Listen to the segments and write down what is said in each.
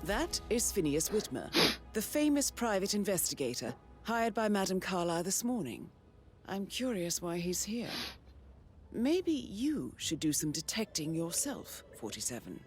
That is Phineas Whitmer, the famous private investigator hired by Madame Carlyle this morning. I'm curious why he's here. Maybe you should do some detecting yourself, 47.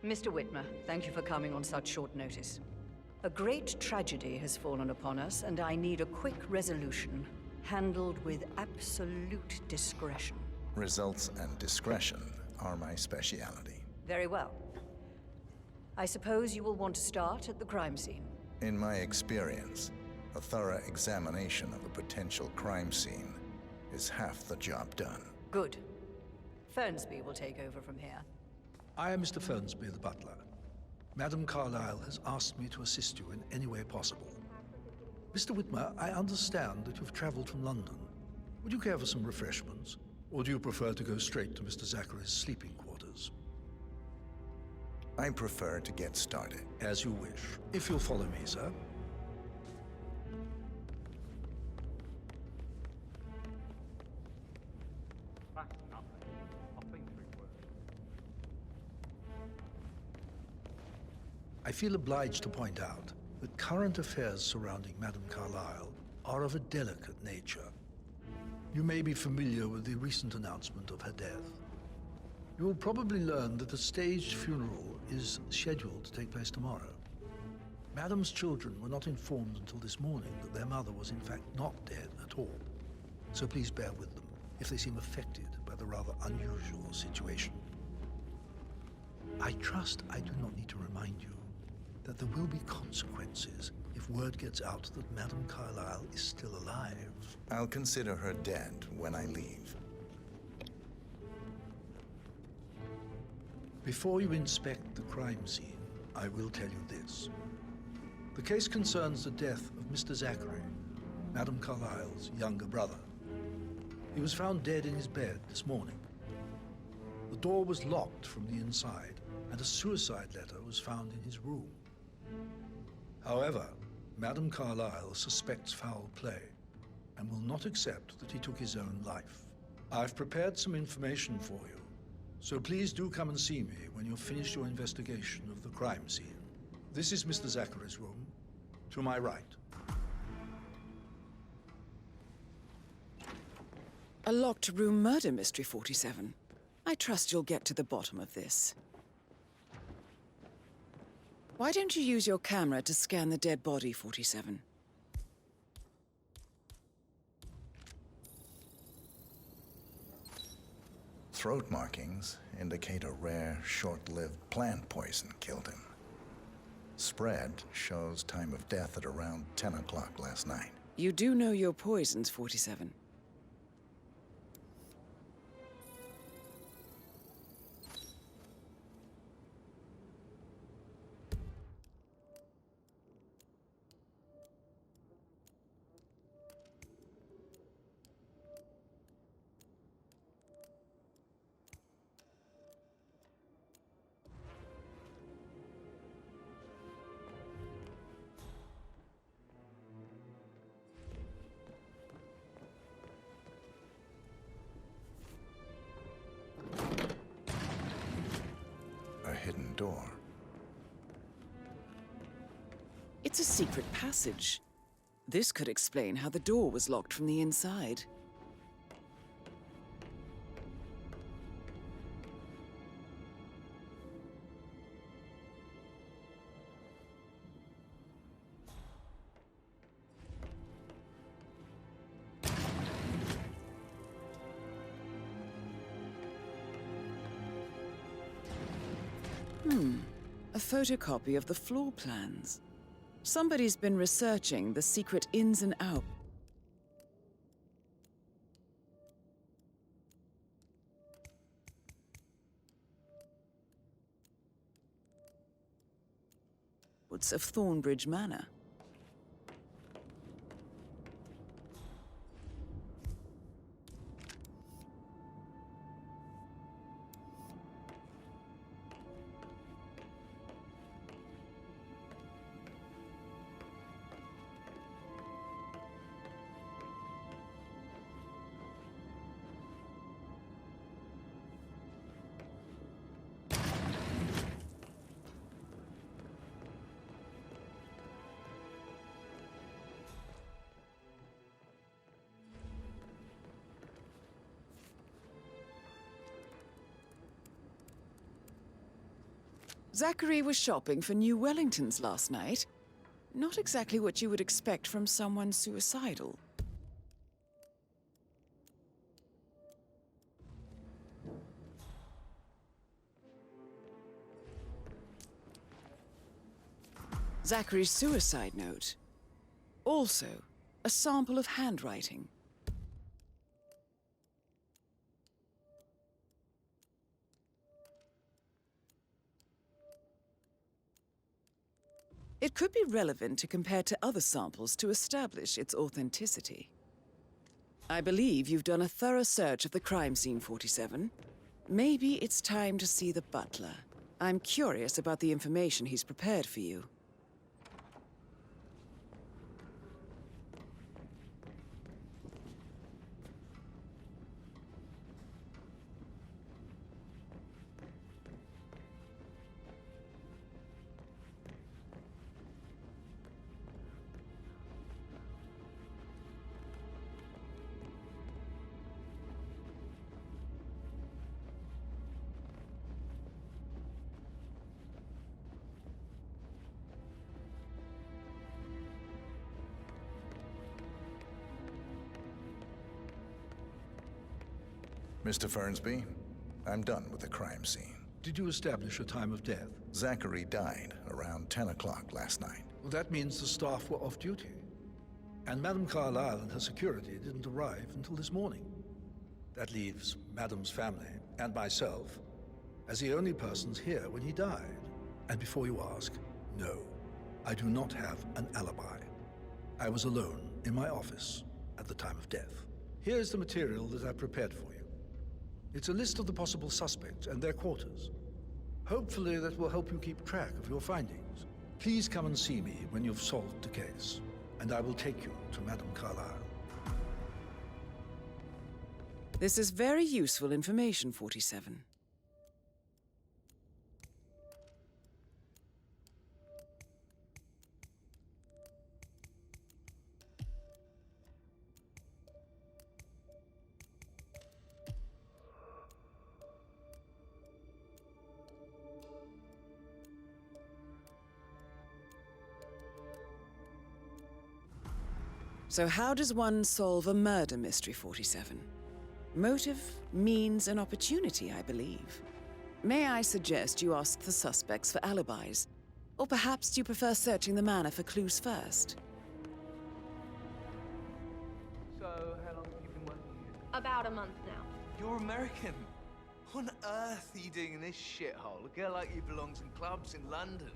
Mr. Whitmer, thank you for coming on such short notice. A great tragedy has fallen upon us, and I need a quick resolution, handled with absolute discretion. Results and discretion are my speciality. Very well. I suppose you will want to start at the crime scene. In my experience, a thorough examination of a potential crime scene is half the job done. Good. Fernsby will take over from here. I am Mr. Fernsby, the butler. Madame Carlyle has asked me to assist you in any way possible. Mr. Whitmer, I understand that you've traveled from London. Would you care for some refreshments? Or do you prefer to go straight to Mr. Zachary's sleeping quarters? I prefer to get started. As you wish. If you'll follow me, sir. I feel obliged to point out that current affairs surrounding Madame Carlyle are of a delicate nature. You may be familiar with the recent announcement of her death. You will probably learn that a staged funeral is scheduled to take place tomorrow. Madame's children were not informed until this morning that their mother was in fact not dead at all. So please bear with them if they seem affected by the rather unusual situation. I trust I do not need to remind you that there will be consequences if word gets out that Madame Carlyle is still alive. I'll consider her dead when I leave. Before you inspect the crime scene, I will tell you this. The case concerns the death of Mr. Zachary, Madame Carlyle's younger brother. He was found dead in his bed this morning. The door was locked from the inside, and a suicide letter was found in his room. However, Madame Carlyle suspects foul play and will not accept that he took his own life. I've prepared some information for you, so please do come and see me when you've finished your investigation of the crime scene. This is Mr. Zachary's room, to my right. A locked room murder mystery, 47. I trust you'll get to the bottom of this. Why don't you use your camera to scan the dead body, 47? Throat markings indicate a rare, short-lived plant poison killed him. Spread shows time of death at around 10 o'clock last night. You do know your poisons, 47. Hidden door. It's a secret passage. This could explain how the door was locked from the inside. A photocopy of the floor plans. Somebody's been researching the secret ins and outs. Of Thornbridge Manor. Zachary was shopping for new Wellingtons last night. Not exactly what you would expect from someone suicidal. Zachary's suicide note. Also, a sample of handwriting. It could be relevant to compare to other samples to establish its authenticity. I believe you've done a thorough search of the crime scene, 47. Maybe it's time to see the butler. I'm curious about the information he's prepared for you. Mr. Fernsby, I'm done with the crime scene. Did you establish a time of death? Zachary died around 10 o'clock last night. Well, that means the staff were off duty. And Madame Carlyle and her security didn't arrive until this morning. That leaves Madame's family and myself as the only persons here when he died. And before you ask, no, I do not have an alibi. I was alone in my office at the time of death. Here's the material that I prepared for you. It's a list of the possible suspects and their quarters. Hopefully that will help you keep track of your findings. Please come and see me when you've solved the case, and I will take you to Madame Carlyle. This is very useful information, 47. So how does one solve a murder mystery, 47? Motive, means, and opportunity, I believe. May I suggest you ask the suspects for alibis? Or perhaps do you prefer searching the manor for clues first? So, how long have you been working here? About a month now. You're American. What on earth are you doing in this shithole? A girl like you belongs in clubs in London.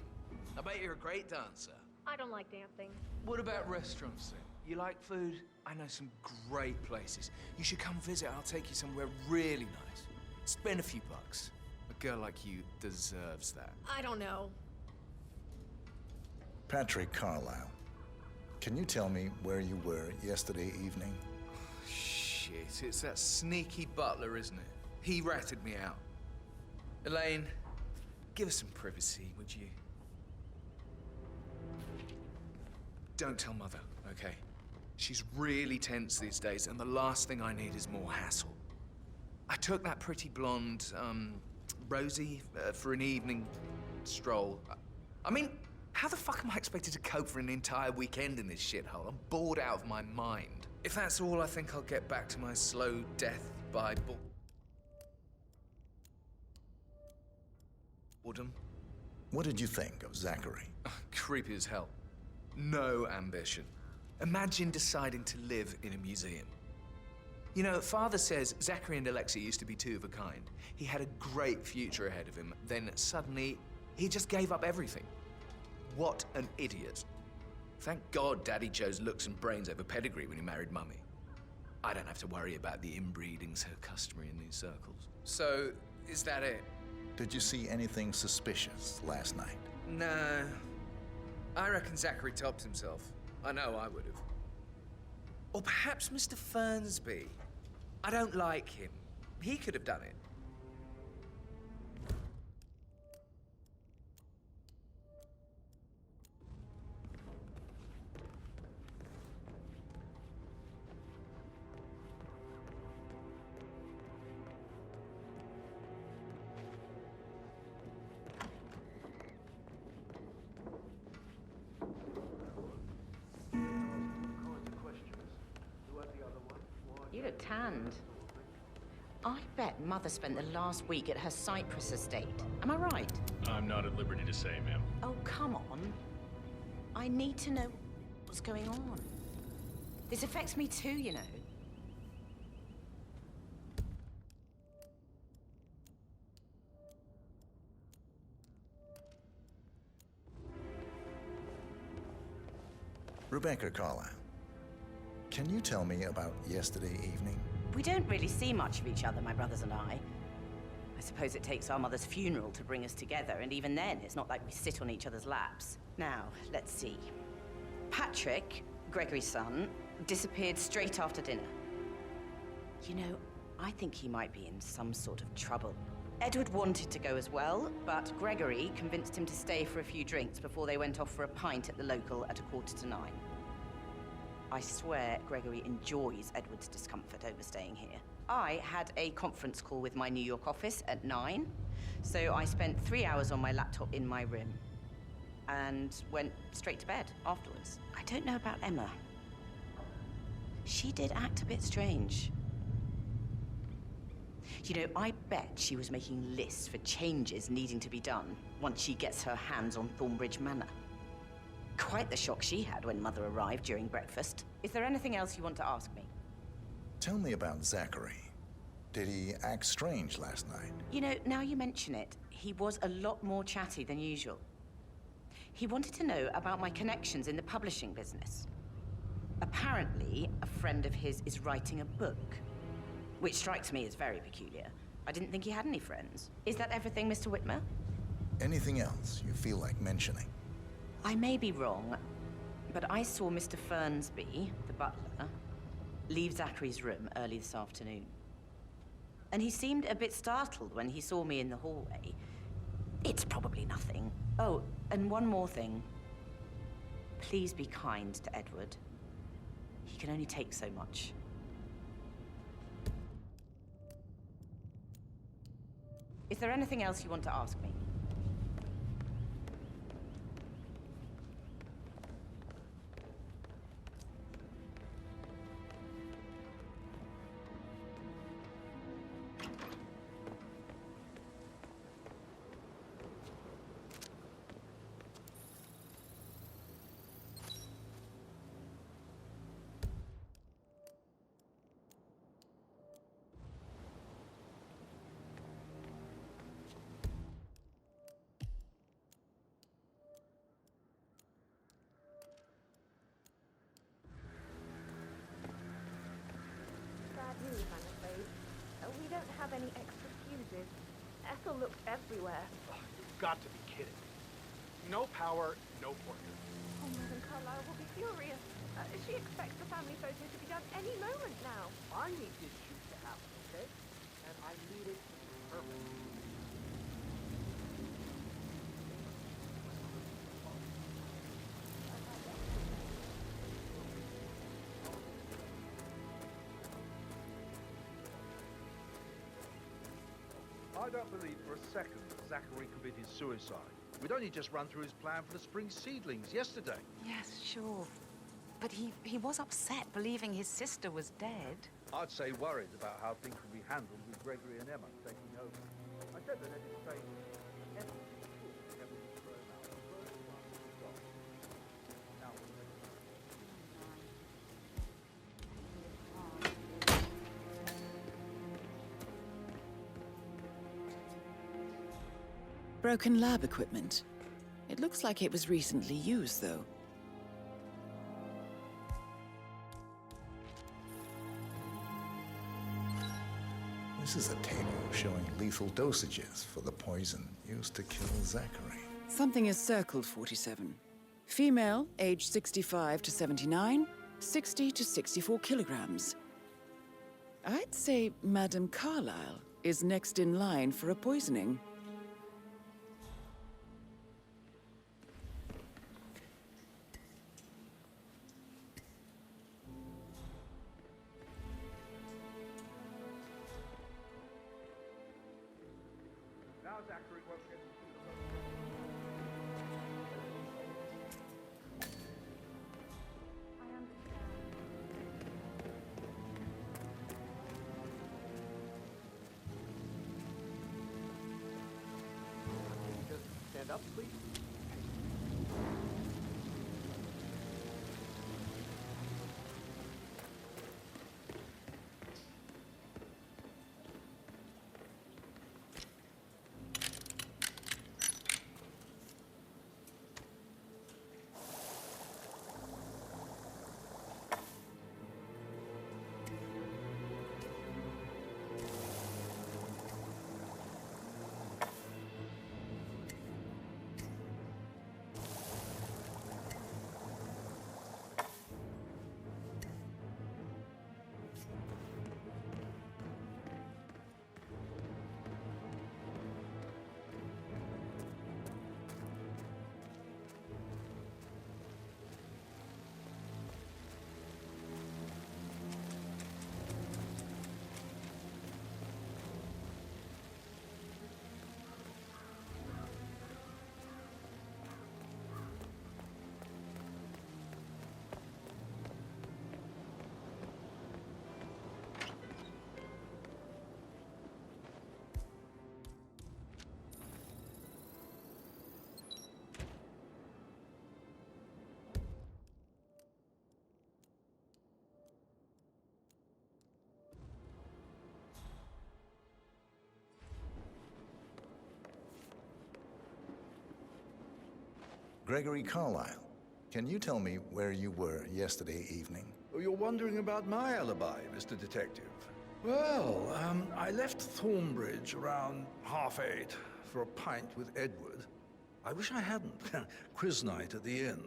I bet you're a great dancer. I don't like dancing. What about restaurants then? You like food? I know some great places. You should come visit. I'll take you somewhere really nice. Spend a few bucks. A girl like you deserves that. I don't know. Patrick Carlyle, can you tell me where you were yesterday evening? Shit, it's that sneaky butler, isn't it? He ratted me out. Elaine, give us some privacy, would you? Don't tell Mother, okay? She's really tense these days, and the last thing I need is more hassle. I took that pretty blonde, Rosie, for an evening stroll. I mean, how the fuck am I expected to cope for an entire weekend in this shithole? I'm bored out of my mind. If that's all, I think I'll get back to my slow death by boredom. What did you think of Zachary? Creepy as hell. No ambition. Imagine deciding to live in a museum. You know, Father says Zachary and Alexia used to be two of a kind. He had a great future ahead of him. Then suddenly, he just gave up everything. What an idiot. Thank God Daddy chose looks and brains over pedigree when he married Mummy. I don't have to worry about the inbreeding so customary in these circles. So, is that it? Did you see anything suspicious last night? No. I reckon Zachary topped himself. I know I would have. Or perhaps Mr. Fernsby. I don't like him. He could have done it. You look tanned. I bet Mother spent the last week at her Cyprus estate. Am I right? I'm not at liberty to say, ma'am. Oh, come on. I need to know what's going on. This affects me too, you know. Rebecca Carlyle, can you tell me about yesterday evening? We don't really see much of each other, my brothers and I. I suppose it takes our mother's funeral to bring us together, and even then, it's not like we sit on each other's laps. Now, let's see. Patrick, Gregory's son, disappeared straight after dinner. You know, I think he might be in some sort of trouble. Edward wanted to go as well, but Gregory convinced him to stay for a few drinks before they went off for a pint at the local at 9:45. I swear Gregory enjoys Edward's discomfort over staying here. I had a conference call with my New York office at 9, so I spent 3 hours on my laptop in my room and went straight to bed afterwards. I don't know about Emma. She did act a bit strange. You know, I bet she was making lists for changes needing to be done once she gets her hands on Thornbridge Manor. Quite the shock she had when Mother arrived during breakfast. Is there anything else you want to ask me? Tell me about Zachary. Did he act strange last night? You know, now you mention it, he was a lot more chatty than usual. He wanted to know about my connections in the publishing business. Apparently, a friend of his is writing a book, which strikes me as very peculiar. I didn't think he had any friends. Is that everything, Mr. Whitmer? Anything else you feel like mentioning? I may be wrong, but I saw Mr. Fernsby, the butler, leave Zachary's room early this afternoon. And he seemed a bit startled when he saw me in the hallway. It's probably nothing. Oh, and one more thing. Please be kind to Edward. He can only take so much. Is there anything else you want to ask me? Bad news, I'm afraid. We don't have any extra fuses. Ethel looked everywhere. Oh, you've got to be kidding. No power, no portrait. Oh, Madam Carlyle will be furious. She expects the family photo to be done any moment now. I need this shoot to happen, okay? And I need it to be perfect. I don't believe for a second that Zachary committed suicide. We'd only just run through his plan for the spring seedlings yesterday. Yes, sure. But he was upset believing his sister was dead. I'd say worried about how things would be handled with Gregory and Emma taking over. I said that Emma broken lab equipment. It looks like it was recently used, though. This is a table showing lethal dosages for the poison used to kill Zachary. Something is circled 47. Female, age 65 to 79, 60 to 64 kilograms. I'd say Madame Carlyle is next in line for a poisoning. Now Zachary won't get to see the I understand. Just stand up, please. Gregory Carlyle, can you tell me where you were yesterday evening? Oh, you're wondering about my alibi, Mr. Detective. Well, I left Thornbridge around 8:30 for a pint with Edward. I wish I hadn't. Quiz night at the inn.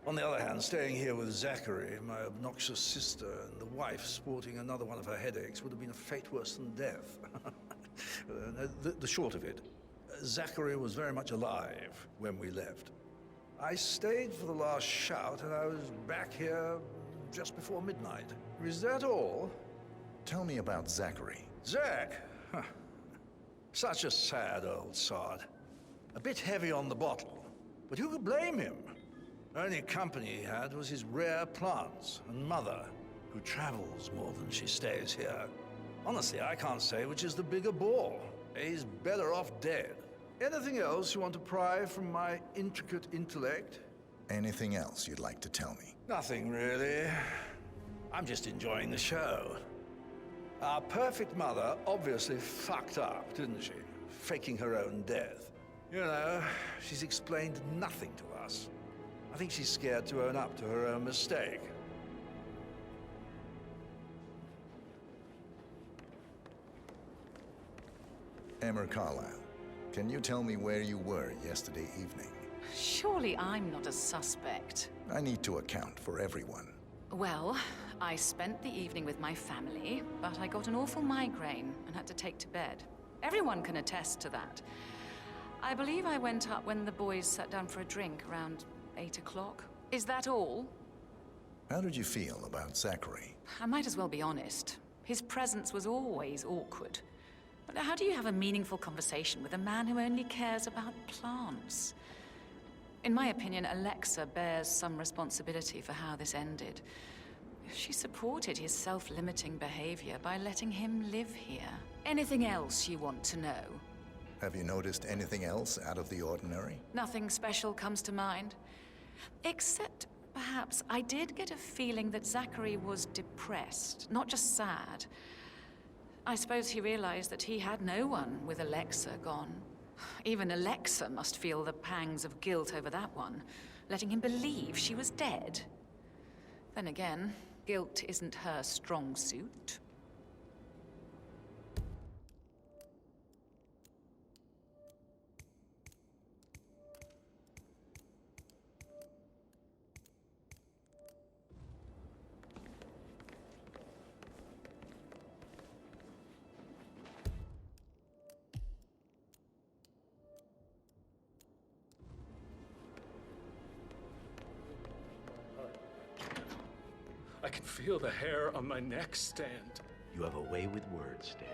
On the other hand, staying here with Zachary, my obnoxious sister, and the wife sporting another one of her headaches would have been a fate worse than death. The short of it, Zachary was very much alive when we left. I stayed for the last shout, and I was back here just before midnight. Is that all? Tell me about Zachary. Zach? Huh. Such a sad old sod. A bit heavy on the bottle, but who could blame him? Only company he had was his rare plants and mother, who travels more than she stays here. Honestly, I can't say which is the bigger bore. He's better off dead. Anything else you want to pry from my intricate intellect? Anything else you'd like to tell me? Nothing, really. I'm just enjoying the show. Our perfect mother obviously fucked up, didn't she? Faking her own death. You know, she's explained nothing to us. I think she's scared to own up to her own mistake. Emma Carlyle, can you tell me where you were yesterday evening? Surely I'm not a suspect. I need to account for everyone. Well, I spent the evening with my family, but I got an awful migraine and had to take to bed. Everyone can attest to that. I believe I went up when the boys sat down for a drink around 8 o'clock. Is that all? How did you feel about Zachary? I might as well be honest. His presence was always awkward. But how do you have a meaningful conversation with a man who only cares about plants? In my opinion, Alexa bears some responsibility for how this ended. She supported his self-limiting behavior by letting him live here. Anything else you want to know? Have you noticed anything else out of the ordinary? Nothing special comes to mind. Except, perhaps, I did get a feeling that Zachary was depressed, not just sad. I suppose he realized that he had no one with Alexa gone. Even Alexa must feel the pangs of guilt over that one, letting him believe she was dead. Then again, guilt isn't her strong suit. I can feel the hair on my neck stand. You have a way with words, Stan.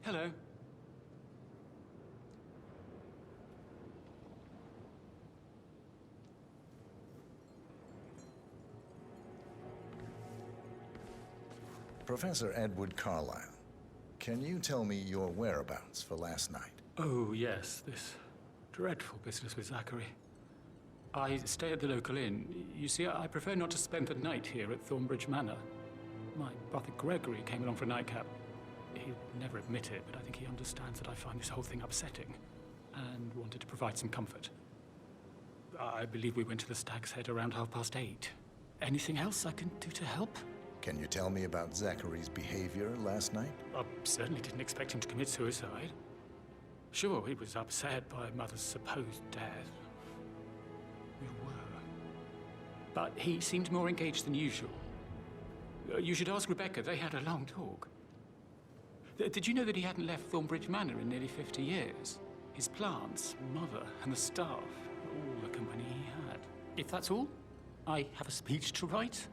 Hello. Professor Edward Carlyle, can you tell me your whereabouts for last night? Oh, yes, this dreadful business with Zachary. I stay at the local inn. You see, I prefer not to spend the night here at Thornbridge Manor. My brother Gregory came along for a nightcap. He'd never admit it, but I think he understands that I find this whole thing upsetting and wanted to provide some comfort. I believe we went to the Stag's Head around 8:30. Anything else I can do to help? Can you tell me about Zachary's behavior last night? I certainly didn't expect him to commit suicide. Sure, he was upset by Mother's supposed death. We were. But he seemed more engaged than usual. You should ask Rebecca. They had a long talk. Did you know that he hadn't left Thornbridge Manor in nearly 50 years? His plants, Mother, and the staff, all the company he had. If that's all, I have a speech to write.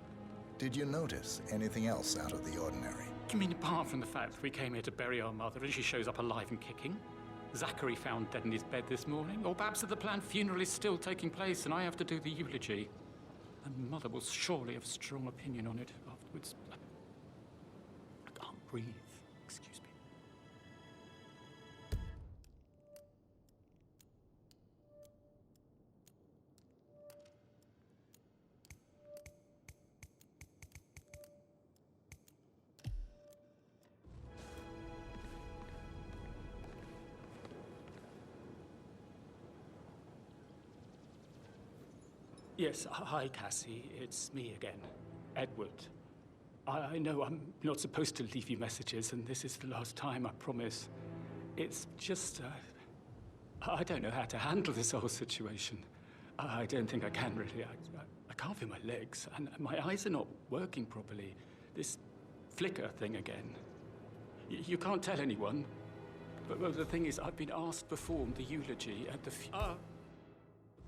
Did you notice anything else out of the ordinary? You mean apart from the fact that we came here to bury our mother and she shows up alive and kicking? Zachary found dead in his bed this morning? Or perhaps that the planned funeral is still taking place and I have to do the eulogy? And Mother will surely have a strong opinion on it afterwards. I can't breathe. Excuse me. Yes, hi, Cassie. It's me again, Edward. I know I'm not supposed to leave you messages, and this is the last time, I promise. It's just, I don't know how to handle this whole situation. I don't think I can, really. I can't feel my legs, and my eyes are not working properly. This flicker thing again. You can't tell anyone, but well, the thing is, I've been asked to perform the eulogy at the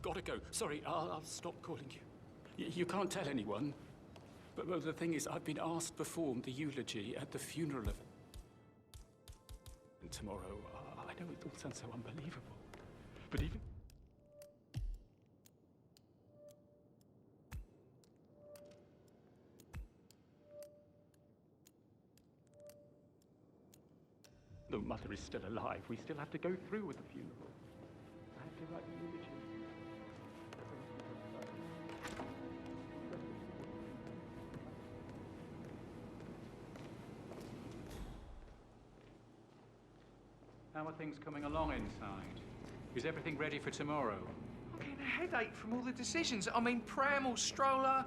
gotta go. Sorry, I'll stop calling you. You can't tell anyone. But well, the thing is, I've been asked to perform the eulogy at the funeral of... tomorrow. I know it all sounds so unbelievable. But even... though Mother is still alive, we still have to go through with the funeral. I have to write the eulogy. How are things coming along inside? Is everything ready for tomorrow? I'm getting a headache from all the decisions. I mean, pram or stroller,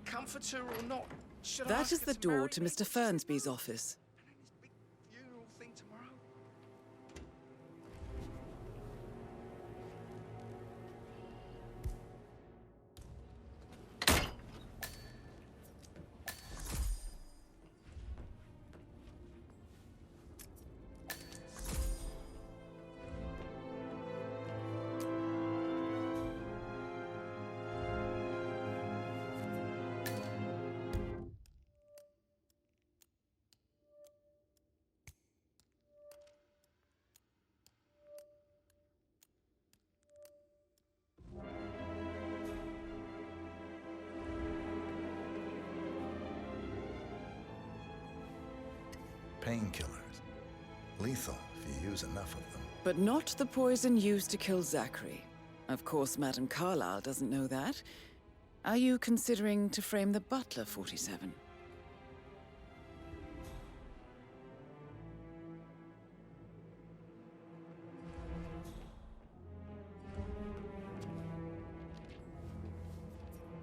comforter or not. Should I That ask is her the to door marry to me? Mr. Fernsby's office. And then this big funeral thing tomorrow. Painkillers. Lethal if you use enough of them. But not the poison used to kill Zachary. Of course, Madame Carlyle doesn't know that. Are you considering to frame the butler, 47?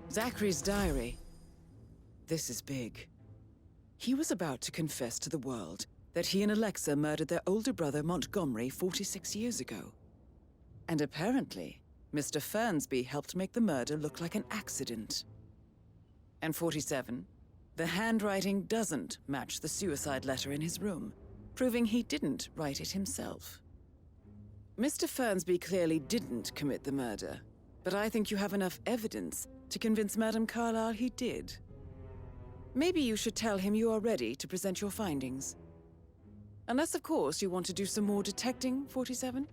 Zachary's diary. This is big. He was about to confess to the world that he and Alexa murdered their older brother Montgomery 46 years ago. And apparently, Mr. Fernsby helped make the murder look like an accident. And 47, the handwriting doesn't match the suicide letter in his room, proving he didn't write it himself. Mr. Fernsby clearly didn't commit the murder, but I think you have enough evidence to convince Madame Carlyle he did. Maybe you should tell him you are ready to present your findings. Unless, of course, you want to do some more detecting, 47?